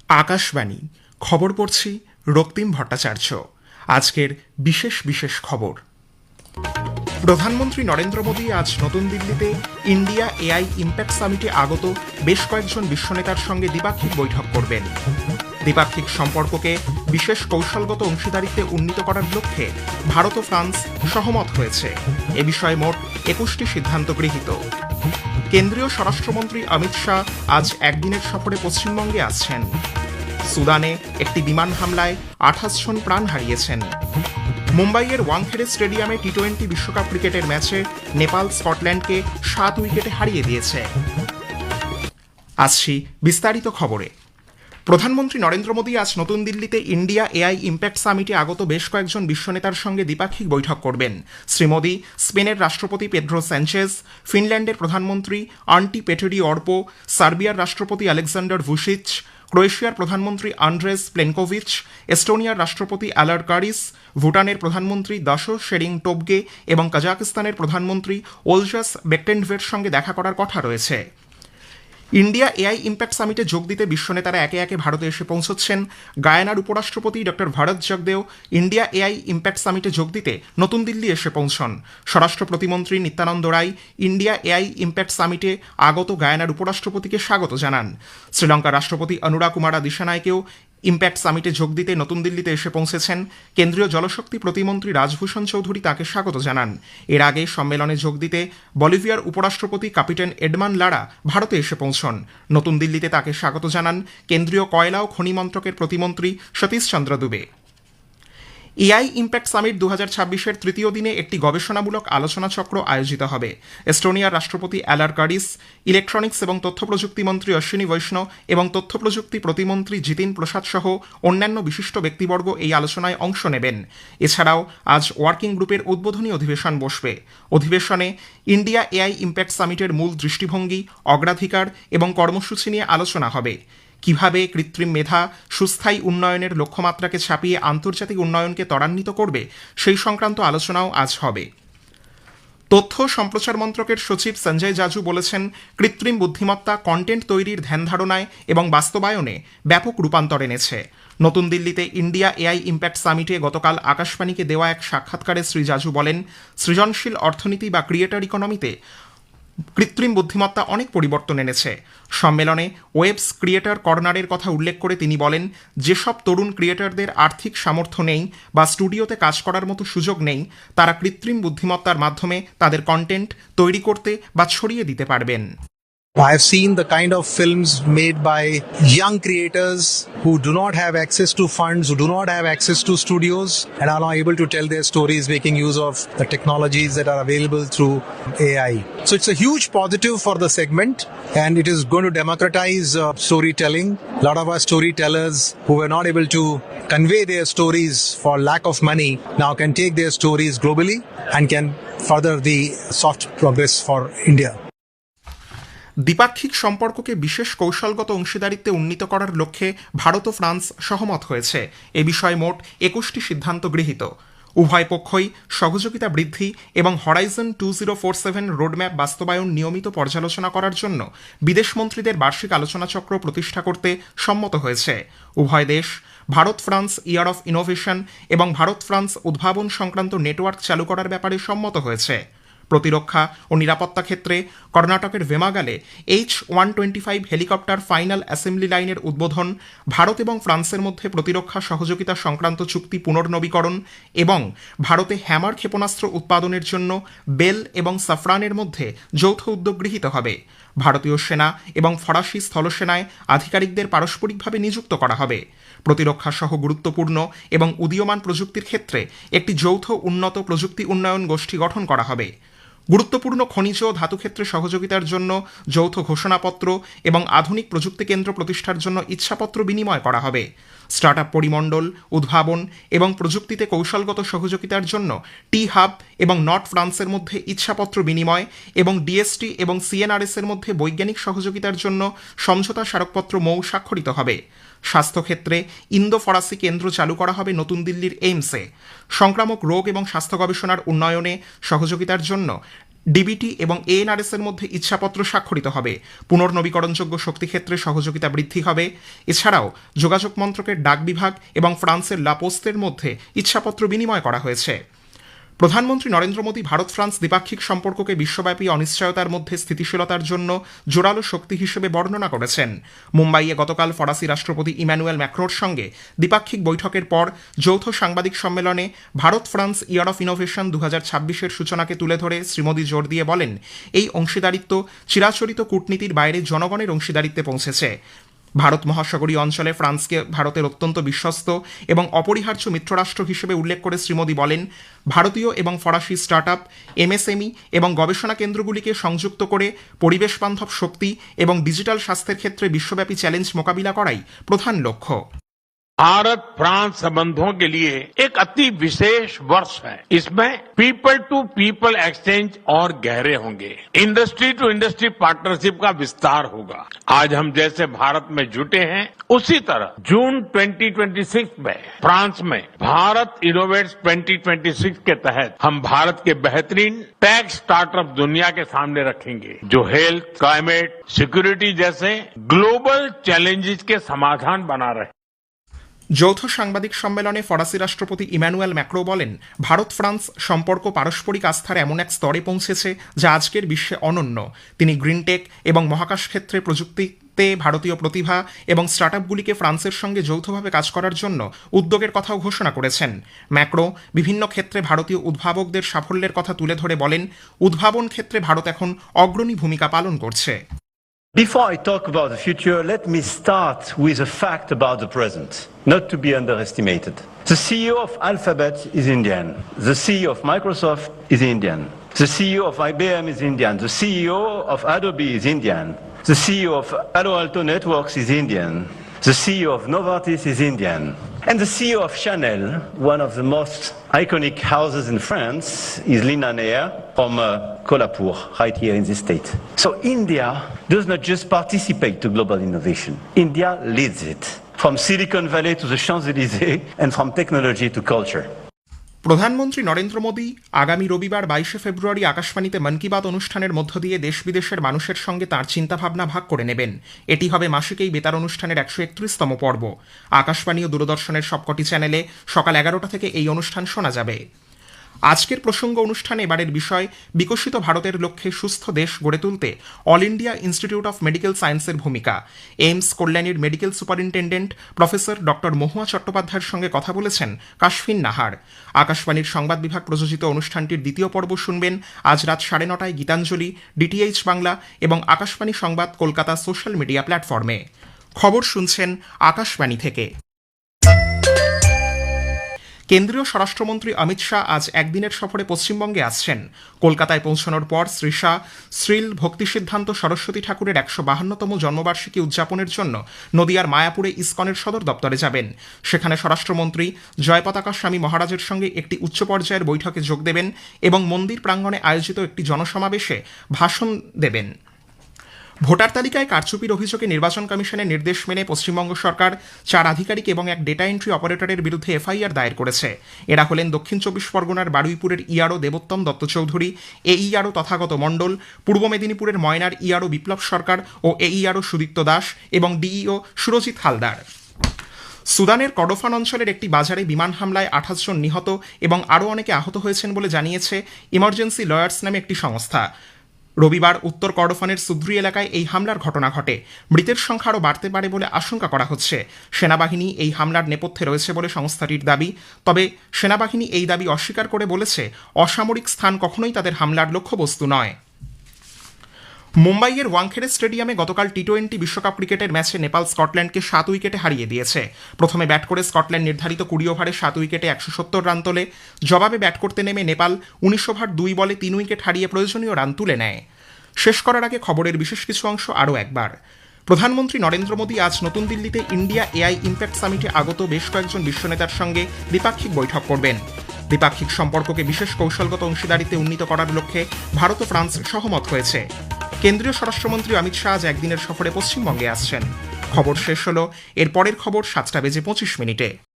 আকাশবাণী খবর পড়ছি রক্তিম ভট্টাচার্য। আজকের বিশেষ বিশেষ খবর। প্রধানমন্ত্রী নরেন্দ্র মোদী আজ নতুন দিল্লিতে ইন্ডিয়া এআই ইম্প্যাক্ট সামিটে আগত বেশ কয়েকজন বিশ্বনেতার সঙ্গে দ্বিপাক্ষিক বৈঠক করবেন। দ্বিপাক্ষিক সম্পর্ককে বিশেষ কৌশলগত অংশীদারিত্বে উন্নীত করার লক্ষ্যে ভারত ও ফ্রান্স সহমত হয়েছে। এ বিষয়ে মোট ২১টি সিদ্ধান্ত গৃহীত। কেন্দ্রীয় স্বরাষ্ট্রমন্ত্রী অমিত শাহ আজ একদিনের সফরে পশ্চিমবঙ্গে আসছেন। সুদানে একটি বিমান হামলায় ২৮ জন প্রাণ হারিয়েছেন। মুম্বাইয়ের ওয়াংখেড়ে স্টেডিয়ামে টি-20 বিশ্বকাপ ক্রিকেটের ম্যাচে নেপাল স্কটল্যান্ডকে ৭ উইকেটে হারিয়ে দিয়েছে। আসছি বিস্তারিত খবরে। প্রধানমন্ত্রী নরেন্দ্র মোদী আজ নতুন দিল্লিতে ইন্ডিয়া এআই ইম্প্যাক্ট সামিটে আগত বেশ কয়েকজন বিশ্বনেতার সঙ্গে দ্বিপাক্ষিক বৈঠক করবেন। শ্রী মোদী স্পেনের রাষ্ট্রপতি পেড্রো স্যাঞ্চেজ, ফিনল্যান্ডের প্রধানমন্ত্রী আন্টি পেটেরি অর্পো, সার্বিয়ার রাষ্ট্রপতি আলেকজান্ডার ভুসিচ, ক্রোয়েশিয়ার প্রধানমন্ত্রী আন্ড্রেস প্লেনকোভিচ, এস্টোনিয়ার রাষ্ট্রপতি অ্যালার কারিস, ভুটানের প্রধানমন্ত্রী দাশো শেরিং টোবগে এবং কাজাকিস্তানের প্রধানমন্ত্রী ওলজাস বেকটেনভের সঙ্গে দেখা করার কথা রয়েছে। ইন্ডিয়া এআই ইম্প্যাক্ট সামিটে যোগ দিতে বিশ্বনেতারা একে একে ভারতে এসে পৌঁছচ্ছেন। গায়ানার উপরাষ্ট্রপতি doctor Bharat Jagdeo India AI impact সামিটে যোগ দিতে নতুন দিল্লি এসে পৌঁছন। স্বরাষ্ট্র প্রতিমন্ত্রী Nityanand Rai India AI impact সামিটে আগত গায়ানার উপরাষ্ট্রপতিকে স্বাগত জানান। শ্রীলঙ্কার রাষ্ট্রপতি অনুরা কুমারা দিশানায়কেও ইম্প্যাক্ট সামিটে যোগ দিতে নতুন দিল্লিতে এসে পৌঁছেছেন। কেন্দ্রীয় জলশক্তি প্রতিমন্ত্রী রাজভূষণ চৌধুরী তাকে স্বাগত জানান। এর আগে সম্মেলনে যোগ দিতে বলিভিয়ার উপরাষ্ট্রপতি ক্যাপ্টেন এডমান লারা ভারতে এসে পৌঁছন। নতুন দিল্লিতে তাকে স্বাগত জানান কেন্দ্রীয় কয়লা ও খনি মন্ত্রকের প্রতিমন্ত্রী সতীশ চন্দ্র দুবে। এআই ইম্প্যাক্ট সামিট ২০২৬-এর তৃতীয় দিনে একটি গবেষণামূলক আলোচনাচক্র আয়োজিত হবে। এস্টোনিয়ার রাষ্ট্রপতি অ্যালার কারিস, ইলেকট্রনিক্স এবং তথ্য প্রযুক্তি মন্ত্রী অশ্বিনী বৈষ্ণব এবং তথ্য প্রযুক্তি প্রতিমন্ত্রী জিতিন প্রসাদ সহ অন্যান্য বিশিষ্ট ব্যক্তিবর্গ এই আলোচনায় অংশ নেবেন। এছাড়াও আজ ওয়ার্কিং গ্রুপের উদ্বোধনী অধিবেশন বসবে। অধিবেশনে ইন্ডিয়া এআই ইম্প্যাক্ট সামিটের মূল দৃষ্টিভঙ্গি, অগ্রাধিকার এবং কর্মসূচি নিয়ে আলোচনা হবে। কিভাবে কৃত্রিম মেধা সুস্থায়ী উন্নয়নের লক্ষ্যমাত্রাকে ছাপিয়ে আন্তর্জাতিক উন্নয়নকে ত্বরান্বিত করবে সেই সংক্রান্ত আলোচনাও আজ হবে। তথ্য সম্প্রচার মন্ত্রকের সচিব সঞ্জয় জাজু বলেছেন, কৃত্রিম বুদ্ধিমত্তা কন্টেন্ট তৈরির ধ্যানধারণায় এবং বাস্তবায়নে ব্যাপক রূপান্তর এনেছে। নতুন দিল্লিতে ইন্ডিয়া এআই ইম্প্যাক্ট সামিটে গতকাল আকাশবাণীকে দেওয়া এক সাক্ষাৎকারে শ্রী জাজু বলেন, সৃজনশীল অর্থনীতি বা ক্রিয়েটর ইকোনমিতে কৃত্রিম বুদ্ধিমত্তা অনেক পরিবর্তন এনেছে। সম্মেলনে ওয়েবস ক্রিয়েটর কর্নারের কথা উল্লেখ করে তিনি বলেন, যেসব তরুণ ক্রিয়েটরদের আর্থিক সামর্থ্য নেই বা স্টুডিওতে কাজ করার মতো সুযোগ নেই, তারা কৃত্রিম বুদ্ধিমত্তার মাধ্যমে তাদের কন্টেন্ট তৈরি করতে বা ছড়িয়ে দিতে পারবেন। I have seen the kind of films made by young creators who do not have access to funds, who do not have access to studios, and are now able to tell their stories making use of the technologies that are available through AI. So it's a huge positive for the segment, and it is going to democratize storytelling. A lot of our storytellers who were not able to convey their stories for lack of money now can take their stories globally and can further the soft progress for India. দ্বিপাক্ষিক সম্পর্ককে বিশেষ কৌশলগত অংশীদারিত্বে উন্নীত করার লক্ষ্যে ভারত ও France সহমত হয়েছে। এ বিষয়ে মোট ২১টি সিদ্ধান্ত গৃহীত। উভয় পক্ষই সহযোগিতা বৃদ্ধি এবং হরাইজন 2047 রোডম্যাপ বাস্তবায়ন নিয়মিত পর্যালোচনা করার জন্য বিদেশমন্ত্রীদের বার্ষিক আলোচনাচক্র প্রতিষ্ঠা করতে সম্মত হয়েছে। উভয় দেশ Bharat France year of innovation এবং ভারত ফ্রান্স উদ্ভাবন সংক্রান্ত নেটওয়ার্ক চালু করার ব্যাপারে সম্মত হয়েছে। প্রতিরক্ষা ও নিরাপত্তা ক্ষেত্রে কর্ণাটকের ভেমাগালে H-125 হেলিকপ্টার ফাইনাল অ্যাসেম্বলি লাইনের উদ্বোধন, ভারত এবং ফ্রান্সের মধ্যে প্রতিরক্ষা সহযোগিতা সংক্রান্ত চুক্তি পুনর্নবীকরণ এবং ভারতে হ্যামার ক্ষেপণাস্ত্র উৎপাদনের জন্য বেল এবং সাফরানের মধ্যে যৌথ উদ্যোগ গৃহীত হবে। ভারতীয় সেনা এবং ফরাসি স্থলসেনায় আধিকারিকদের পারস্পরিকভাবে নিযুক্ত করা হবে। প্রতিরক্ষা সহ গুরুত্বপূর্ণ এবং উদীয়মান প্রযুক্তির ক্ষেত্রে একটি যৌথ উন্নত প্রযুক্তি উন্নয়ন গোষ্ঠী গঠন করা হবে। গুরুত্বপূর্ণ খনিজ ও ধাতু ক্ষেত্রে সহযোগিতার জন্য যৌথ ঘোষণাপত্র এবং আধুনিক প্রযুক্তি কেন্দ্র প্রতিষ্ঠার জন্য ইচ্ছাপত্র বিনিময় করা হবে। স্টার্টআপ পরিমণ্ডল, উদ্ভাবন এবং প্রযুক্তিতে কৌশলগত সহযোগিতার জন্য টি হাব এবং নর্থ ফ্রান্সের মধ্যে ইচ্ছাপত্র বিনিময় এবং ডিএসটি এবং সিএনআরএস এর মধ্যে বৈজ্ঞানিক সহযোগিতার জন্য সমঝোতা স্মারকপত্র স্বাক্ষরিত হবে। স্বাস্থ্যক্ষেত্রে ইন্দো ফরাসি কেন্দ্র চালু করা হবে নতুন দিল্লির এইমসে। সংক্রামক রোগ এবং স্বাস্থ্য গবেষণার উন্নয়নে সহযোগিতার জন্য ডিবিটি এবং এএনআরএস এর মধ্যে ইচ্ছাপত্র স্বাক্ষরিত হবে। পুনর্নবীকরণযোগ্য শক্তি ক্ষেত্রে সহযোগিতা বৃদ্ধি হবে। এছাড়াও যোগাযোগ মন্ত্রকের ডাক বিভাগ এবং ফ্রান্সের লা পোস্তের মধ্যে ইচ্ছাপত্র বিনিময় করা হয়েছে। প্রধানমন্ত্রী নরেন্দ্র মোদী ভারত ফ্রান্স দ্বিপাক্ষিক সম্পর্ককে বিশ্বব্যাপী অনিশ্চয়তার মধ্যে স্থিতিশীলতার জন্য জোরালো শক্তি হিসেবে বর্ণনা করেছেন। মুম্বাইয়ে গতকাল ফরাসি রাষ্ট্রপতি ইম্যানুয়েল ম্যাক্রোর সঙ্গে দ্বিপাক্ষিক বৈঠকের পর যৌথ সাংবাদিক সম্মেলনে Bharat France year of innovation 2026-এর সূচনাকে তুলে ধরে শ্রী মোদী জোর দিয়ে বলেন, এই অংশীদারিত্ব চিরাচরিত কূটনীতির বাইরে জনগণের অংশীদারিত্বে পৌঁছেছে। ভারত মহাসাগরীয় অঞ্চলে ফ্রান্সকে ভারতের অত্যন্ত বিশ্বস্ত এবং অপরিহার্য মিত্ররাষ্ট্র হিসেবে উল্লেখ করে শ্রী মোদী বলেন, ভারতীয় এবং ফরাসি স্টার্টআপ, এমএসএমই এবং গবেষণা কেন্দ্রগুলিকে সংযুক্ত করে পরিবেশ বান্ধব শক্তি এবং ডিজিটাল স্বাস্থ্যের ক্ষেত্রে বিশ্বব্যাপী চ্যালেঞ্জ মোকাবিলা করাই প্রধান লক্ষ্য। भारत फ्रांस संबंधों के लिए एक अति विशेष वर्ष है। इसमें पीपल टू पीपल एक्सचेंज और गहरे होंगे। इंडस्ट्री टू इंडस्ट्री पार्टनरशिप का विस्तार होगा। आज हम जैसे भारत में जुटे हैं, उसी तरह जून 2026 में फ्रांस में भारत इनोवेट्स 2026 के तहत हम भारत के बेहतरीन टेक स्टार्टअप दुनिया के सामने रखेंगे, जो हेल्थ, क्लाइमेट, सिक्योरिटी जैसे ग्लोबल चैलेंजेस के समाधान बना रहे। যৌথ সাংবাদিক সম্মেলনে ফরাসি রাষ্ট্রপতি ইম্যানুয়েল ম্যাক্রো বলেন, ভারত ফ্রান্স সম্পর্ক পারস্পরিক আস্থার এমন এক স্তরে পৌঁছেছে যা আজকের বিশ্বে অনন্য। তিনি গ্রিনটেক এবং মহাকাশ ক্ষেত্রে প্রযুক্তিতে ভারতীয় প্রতিভা এবং স্টার্টআপগুলিকে ফ্রান্সের সঙ্গে যৌথভাবে কাজ করার জন্য উদ্যোগের কথাও ঘোষণা করেছেন। ম্যাক্রো বিভিন্ন ক্ষেত্রে ভারতীয় উদ্ভাবকদের সাফল্যের কথা তুলে ধরে বলেন, উদ্ভাবন ক্ষেত্রে ভারত এখন অগ্রণী ভূমিকা পালন করছে। Before I talk about the future, let me start with a fact about the present, not to be underestimated. The CEO of Alphabet is Indian. The CEO of Microsoft is Indian. The CEO of IBM is Indian. The CEO of Adobe is Indian. The CEO of Palo Alto Networks is Indian. The CEO of Novartis is Indian. And the CEO of Chanel, one of the most iconic houses in France, is Lina Nair from Kolhapur, right here in this state. So India does not just participate to global innovation. India leads it, from Silicon Valley to the Champs-Élysées and from technology to culture. প্রধানমন্ত্রী নরেন্দ্র মোদী আগামী রবিবার 22 ফেব্রুয়ারি আকাশবাণীতে মন কি বাত অনুষ্ঠানের মধ্য দিয়ে দেশ বিদেশের মানুষের সঙ্গে তাঁর চিন্তাভাবনা ভাগ করে নেবেন। এটি হবে মাসিক এই বেতার অনুষ্ঠানের 131তম পর্ব। আকাশবাণী ও দূরদর্শনের সবকটি চ্যানেলে সকাল 11টা থেকে এই অনুষ্ঠান শোনা যাবে। আজকের প্রসঙ্গ অনুষ্ঠানে এবারের বিষয়, বিকশিত ভারতের লক্ষ্যে সুস্থ দেশ গড়ে তুলতে All India Institute of Medical সায়েন্সের ভূমিকা। এইমস কল্যাণীর medical superintendent professor doctor Mahua চট্টোপাধ্যায়ের সঙ্গে কথা বলেছেন কাশফিন নাহার। আকাশবাণীর সংবাদ বিভাগ প্রযোজিত অনুষ্ঠানটির দ্বিতীয় পর্ব শুনবেন আজ রাত 9:30টায় গীতাঞ্জলি, ডিটিএইচ বাংলা এবং আকাশবাণী সংবাদ কলকাতা সোশ্যাল মিডিয়া প্ল্যাটফর্মে। খবর শুনছেন আকাশবাণী থেকে। কেন্দ্রীয় স্বরাষ্ট্রমন্ত্রী অমিত শাহ আজ একদিনের সফরে পশ্চিমবঙ্গে আসছেন। কলকাতায় পৌঁছানোর পর শ্রী শাহ শ্রীল ভক্তিসিদ্ধান্ত সরস্বতী ঠাকুরের 152তম জন্মবার্ষিকী উদযাপনের জন্য নদিয়ার মায়াপুরে ইসকনের সদর দপ্তরে যাবেন। সেখানে স্বরাষ্ট্রমন্ত্রী জয়পতাকা স্বামী মহারাজের সঙ্গে একটি উচ্চ পর্যায়ের বৈঠকে যোগ দেবেন এবং মন্দির প্রাঙ্গণে আয়োজিত একটি জনসমাবেশে ভাষণ দেবেন। ভোটার তালিকায় কারচুপির অভিযোগে নির্বাচন কমিশনের নির্দেশ মেনে পশ্চিমবঙ্গ সরকার 4 আধিকারিক এবং এক ডেটা এন্ট্রি অপারেটরের বিরুদ্ধে এফআইআর দায়ের করেছে। এরা হলেন দক্ষিণ 24 পরগনার বারুইপুরের ইআরও দেবোত্তম দত্ত চৌধুরী, এইআরও তথাগত মণ্ডল, পূর্ব মেদিনীপুরের ময়নার ইআরও বিপ্লব সরকার ও এইআরও সুদীপ্ত দাস এবং ডিইও সুরজিৎ হালদার। সুদানের কর্ডোফান অঞ্চলের একটি বাজারে বিমান হামলায় 28 জন নিহত এবং আরও অনেকে আহত হয়েছেন বলে জানিয়েছে ইমার্জেন্সি লয়ার্স নামে একটি সংস্থা। রবিবার উত্তর কর্ডোফানের সুদ্রি এলাকায় এই হামলার ঘটনা ঘটে। মৃতের সংখ্যা আরও বাড়তে পারে বলে আশঙ্কা করা হচ্ছে। সেনাবাহিনী এই হামলার নেপথ্যে রয়েছে বলে সংস্থাটির দাবি। তবে সেনাবাহিনী এই দাবি অস্বীকার করে বলেছে, অসামরিক স্থান কখনোই তাদের হামলার লক্ষ্যবস্তু নয়। মুম্বাইয়ের ওয়াংখেড়ে স্টেডিয়ামে গতকাল টি-20 বিশ্বকাপ ক্রিকেটের ম্যাচে নেপাল স্কটল্যান্ডকে 7 উইকেটে হারিয়ে দিয়েছে। প্রথমে ব্যাট করে স্কটল্যান্ড নির্ধারিত 20 ওভারে 7 উইকেটে 170 রান তোলে। জবাবে ব্যাট করতে নেমে নেপাল 19 ওভার 2 বলে 3 উইকেট হারিয়ে প্রয়োজনীয় রান তুলে নেয়। শেষ করার আগে খবরের বিশেষ কিছু অংশ আরও একবার। প্রধানমন্ত্রী নরেন্দ্র মোদী আজ নতুন দিল্লিতে ইন্ডিয়া এআই ইম্প্যাক্ট সামিটে আগত বেশ কয়েকজন বিশ্বনেতার সঙ্গে দ্বিপাক্ষিক বৈঠক করবেন। দ্বিপাক্ষিক সম্পর্ককে বিশেষ কৌশলগত অংশীদারিত্বে উন্নীত করার লক্ষ্যে ভারত ও ফ্রান্স সহমত হয়েছে। কেন্দ্রীয় স্বরাষ্ট্রমন্ত্রী অমিত শাহ আজ একদিনের সফরে পশ্চিমবঙ্গে আসছেন। খবর শেষ হলো। এর পরের খবর 7টা বেজে 25 মিনিটে।